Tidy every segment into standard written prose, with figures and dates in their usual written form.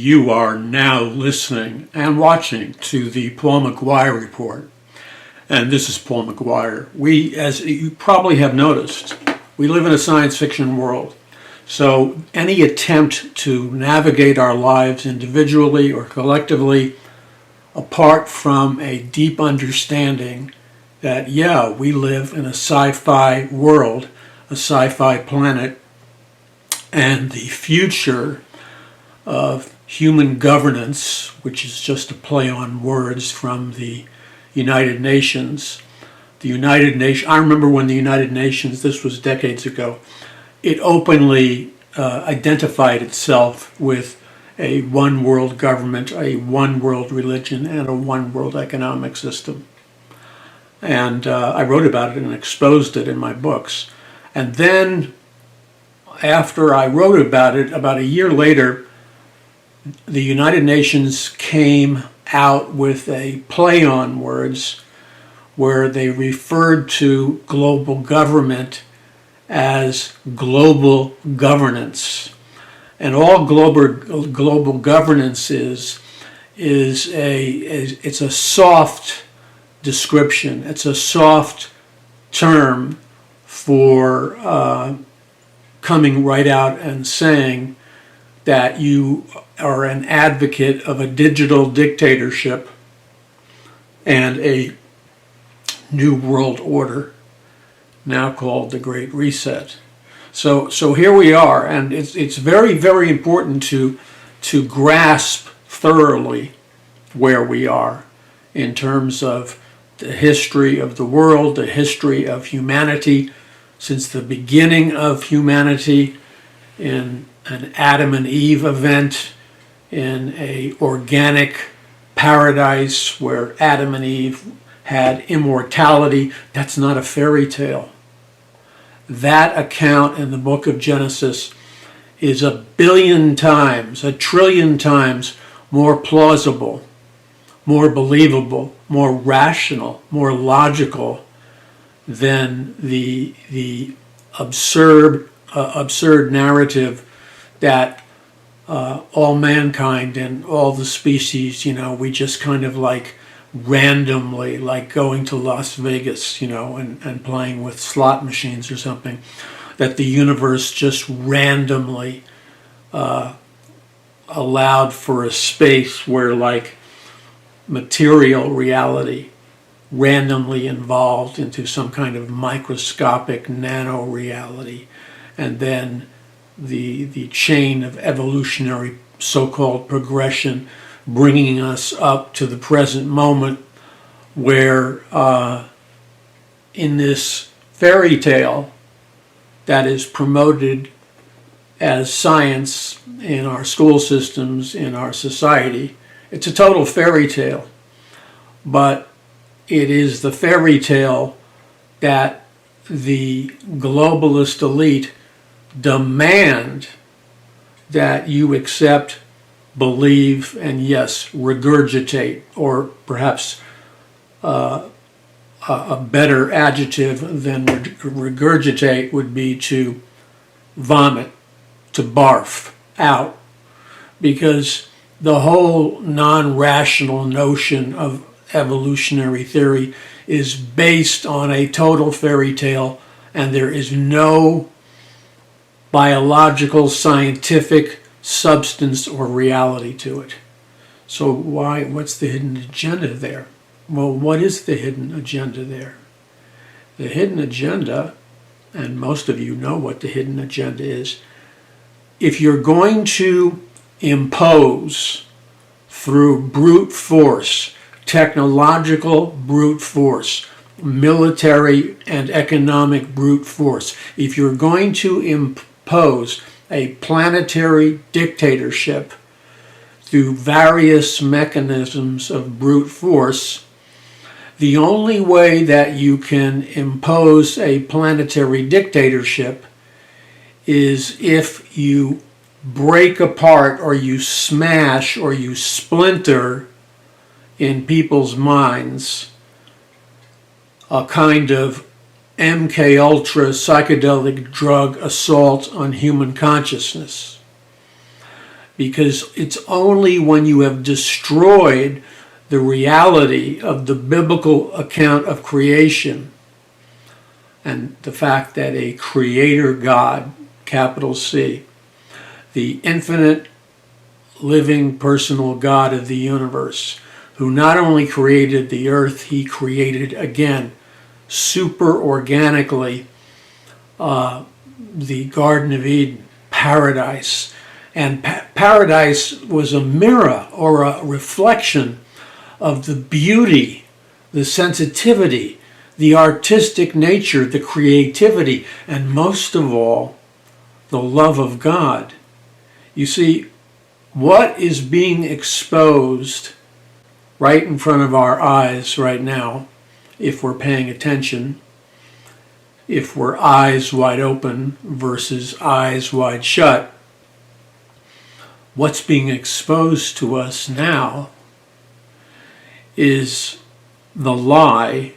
You are now listening and watching to the Paul McGUIRE Report. And this is Paul McGUIRE. We, as you probably have noticed, we live in a science fiction world. So any attempt to navigate our lives individually or collectively apart from a deep understanding that, yeah, we live in a sci-fi world, a sci-fi planet, and the future of human governance, which is just a play on words from the United Nations. The United Nations, I remember when the United Nations, this was decades ago, it openly identified itself with a one world government, a one world religion, and a one world economic system. And I wrote about it and exposed it in my books. And then after I wrote about it, about a year later, the United Nations came out with a play on words where they referred to global government as global governance. And all global governance is it's a soft description. It's a soft term for coming right out and saying that you are an advocate of a digital dictatorship and a new world order, now called the Great Reset. So here we are, and it's very, very important to grasp thoroughly where we are in terms of the history of the world, the history of humanity, since the beginning of humanity in an Adam and Eve event, in a organic paradise where Adam and Eve had immortality. That's not a fairy tale. That account in the book of Genesis is 1 billion times, 1 trillion times more plausible, more believable, more rational, more logical than the absurd narrative that all mankind and all the species, we just kind of like randomly, like going to Las Vegas, and playing with slot machines or something, that the universe just randomly allowed for a space where like material reality randomly evolved into some kind of microscopic nano reality, and then the chain of evolutionary so-called progression bringing us up to the present moment where in this fairy tale that is promoted as science in our school systems, in our society, it's a total fairy tale, but it is the fairy tale that the globalist elite demand that you accept, believe, and yes, regurgitate, or perhaps a better adjective than regurgitate would be to vomit, to barf out, because the whole non-rational notion of evolutionary theory is based on a total fairy tale, and there is no biological, scientific substance or reality to it. So what's the hidden agenda there? Well, what is the hidden agenda there? The hidden agenda, and most of you know what the hidden agenda is, if you're going to impose through brute force, technological brute force, military and economic brute force, if you're going to impose a planetary dictatorship through various mechanisms of brute force, the only way that you can impose a planetary dictatorship is if you break apart or you smash or you splinter in people's minds a kind of MK Ultra psychedelic drug assault on human consciousness. because it's only when you have destroyed the reality of the biblical account of creation and the fact that a creator God, capital C, the infinite living personal God of the universe, who not only created the earth, he created again super organically the Garden of Eden, paradise. And paradise was a mirror or a reflection of the beauty, the sensitivity, the artistic nature, the creativity, and most of all, the love of God. You see, what is being exposed right in front of our eyes right now, if we're paying attention, if we're eyes wide open versus eyes wide shut, what's being exposed to us now is the lie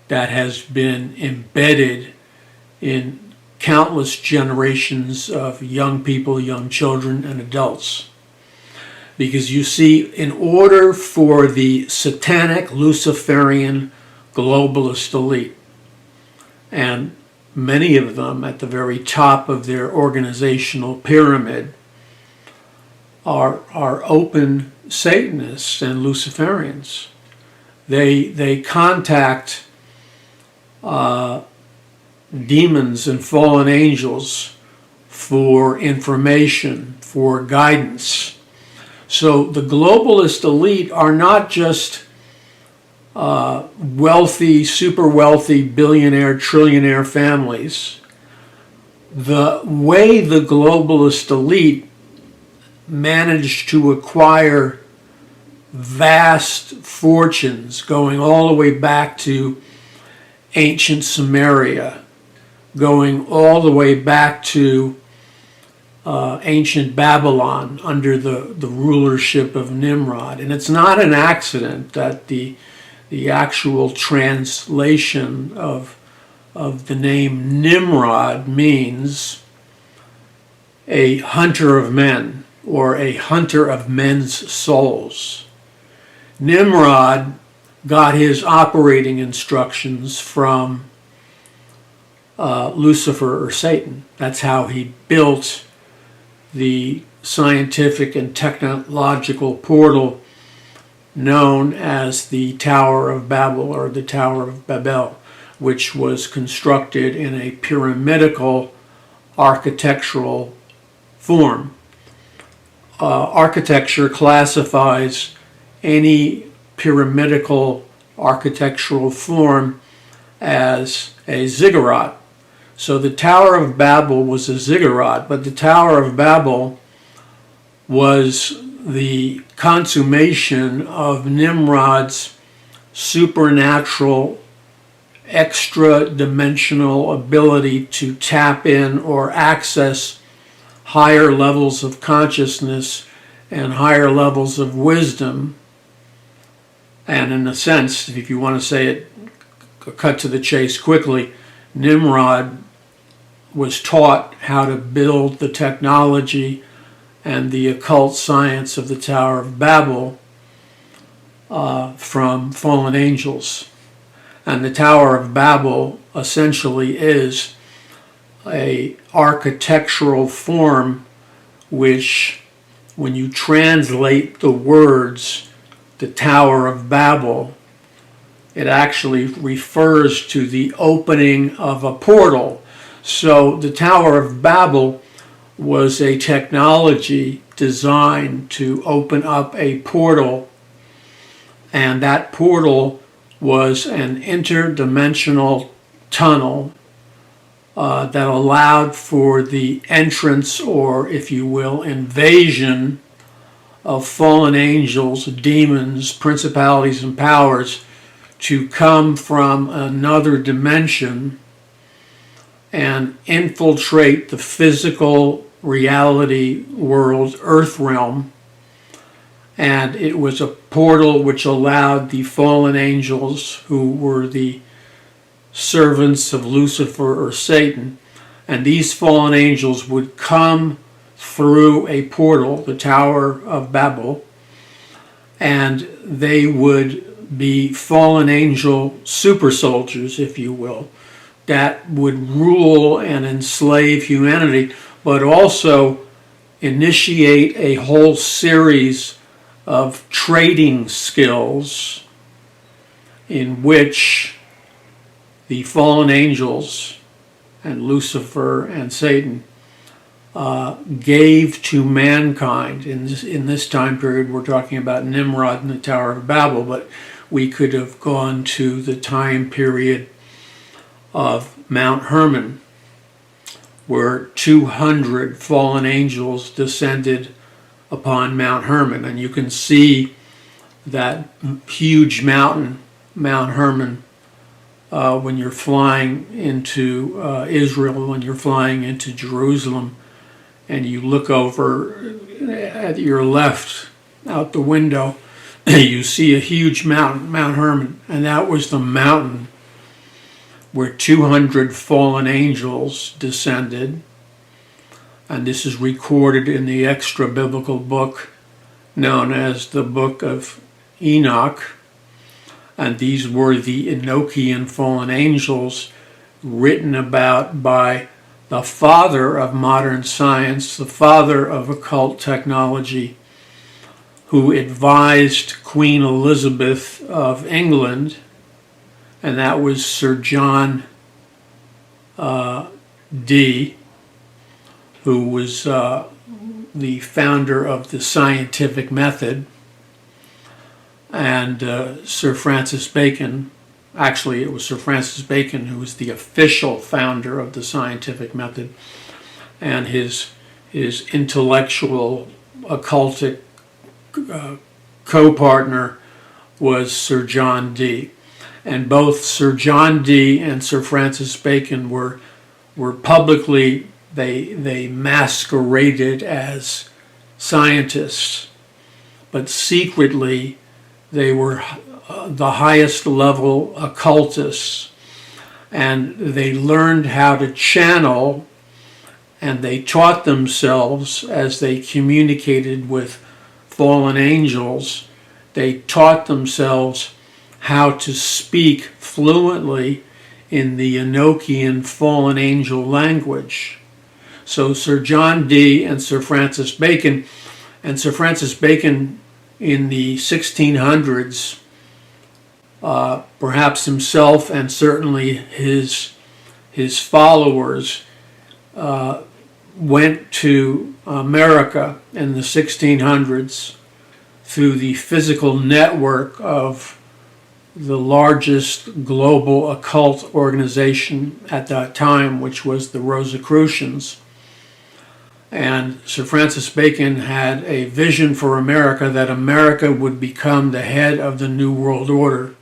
that has been embedded in countless generations of young people, young children, and adults. Because you see, in order for the satanic, Luciferian, globalist elite, and many of them at the very top of their organizational pyramid are open Satanists and Luciferians. They contact demons and fallen angels for information, for guidance. So the globalist elite are not just wealthy, super wealthy, billionaire, trillionaire families. The way the globalist elite managed to acquire vast fortunes going all the way back to ancient Samaria, going all the way back to ancient Babylon under the rulership of Nimrod. And it's not an accident that the actual translation of the name Nimrod means a hunter of men, or a hunter of men's souls. Nimrod got his operating instructions from Lucifer or Satan. That's how he built the scientific and technological portal known as the Tower of Babel or the Tower of Babel, which was constructed in a pyramidical architectural form. Architecture classifies any pyramidical architectural form as a ziggurat. So the Tower of Babel was a ziggurat, but the Tower of Babel was the consummation of Nimrod's supernatural, extra-dimensional ability to tap in or access higher levels of consciousness and higher levels of wisdom. And in a sense, if you want to say it, cut to the chase quickly, Nimrod was taught how to build the technology and the occult science of the Tower of Babel from fallen angels. And the Tower of Babel essentially is an architectural form which, when you translate the words, the Tower of Babel, it actually refers to the opening of a portal. So the Tower of Babel was a technology designed to open up a portal, and that portal was an interdimensional tunnel that allowed for the entrance, or if you will, invasion of fallen angels, demons, principalities, and powers to come from another dimension and infiltrate the physical reality world, earth realm. And it was a portal which allowed the fallen angels, who were the servants of Lucifer or Satan, and these fallen angels would come through a portal, the Tower of Babel, and they would be fallen angel super soldiers, if you will, that would rule and enslave humanity, but also initiate a whole series of trading skills in which the fallen angels and Lucifer and Satan gave to mankind. In this time period, we're talking about Nimrod and the Tower of Babel, but we could have gone to the time period of Mount Hermon, where 200 fallen angels descended upon Mount Hermon. And you can see that huge mountain, Mount Hermon, when you're flying into Israel, when you're flying into Jerusalem, and you look over at your left out the window, you see a huge mountain, Mount Hermon, and that was the mountain where 200 fallen angels descended. And this is recorded in the extra biblical book known as the Book of Enoch. And these were the Enochian fallen angels, written about by the father of modern science, the father of occult technology, who advised Queen Elizabeth of England, and that was Sir John Dee, who was the founder of the scientific method, and Sir Francis Bacon. Actually, it was Sir Francis Bacon who was the official founder of the scientific method, and his intellectual occultic co-partner was Sir John Dee. And both Sir John Dee and Sir Francis Bacon were publicly, they masqueraded as scientists, but secretly they were the highest level occultists, and they learned how to channel, and they taught themselves as they communicated with fallen angels. They taught themselves how to speak fluently in the Enochian fallen angel language. So Sir John Dee and Sir Francis Bacon, and Sir Francis Bacon in the 1600s, perhaps himself and certainly his followers went to America in the 1600s through the physical network of the largest global occult organization at that time, which was the Rosicrucians. And Sir Francis Bacon had a vision for America, that America would become the head of the New World Order.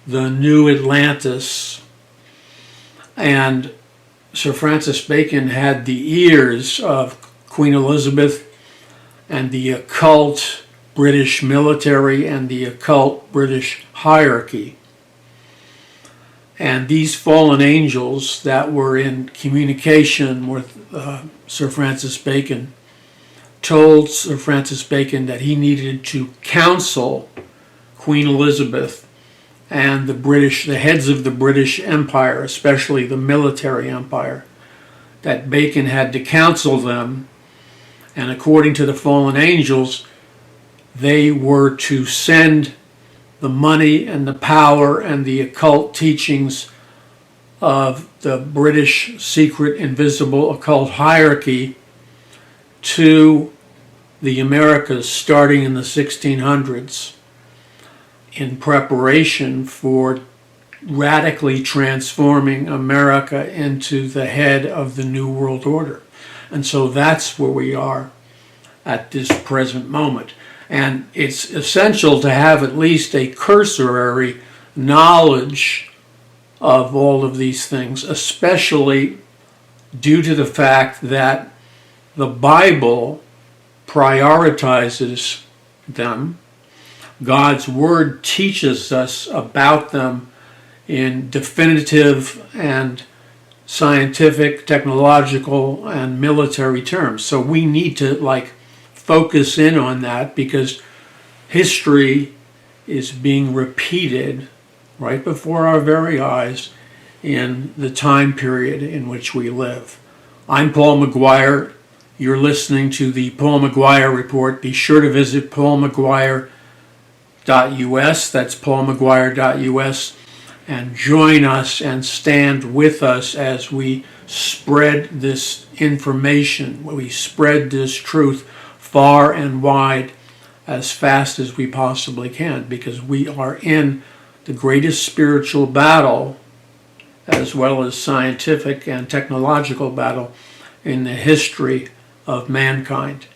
The New Atlantis, and Sir Francis Bacon had the ears of Queen Elizabeth and the occult British military and the occult British hierarchy. And these fallen angels that were in communication with Sir Francis Bacon told Sir Francis Bacon that he needed to counsel Queen Elizabeth and the heads of the British Empire, especially the military empire, that Bacon had to counsel them, and according to the fallen angels, they were to send the money and the power and the occult teachings of the British secret invisible occult hierarchy to the Americas starting in the 1600s in preparation for radically transforming America into the head of the New World Order. And so that's where we are at this present moment. And it's essential to have at least a cursory knowledge of all of these things, especially due to the fact that the Bible prioritizes them. God's Word teaches us about them in definitive and scientific, technological, and military terms. So we need to focus in on that, because history is being repeated right before our very eyes in the time period in which we live. I'm Paul McGuire. You're listening to the Paul McGuire Report. Be sure to visit paulmcguire.us, that's paulmcguire.us, and join us and stand with us as we spread this information, we spread this truth far and wide as fast as we possibly can, because we are in the greatest spiritual battle as well as scientific and technological battle in the history of mankind.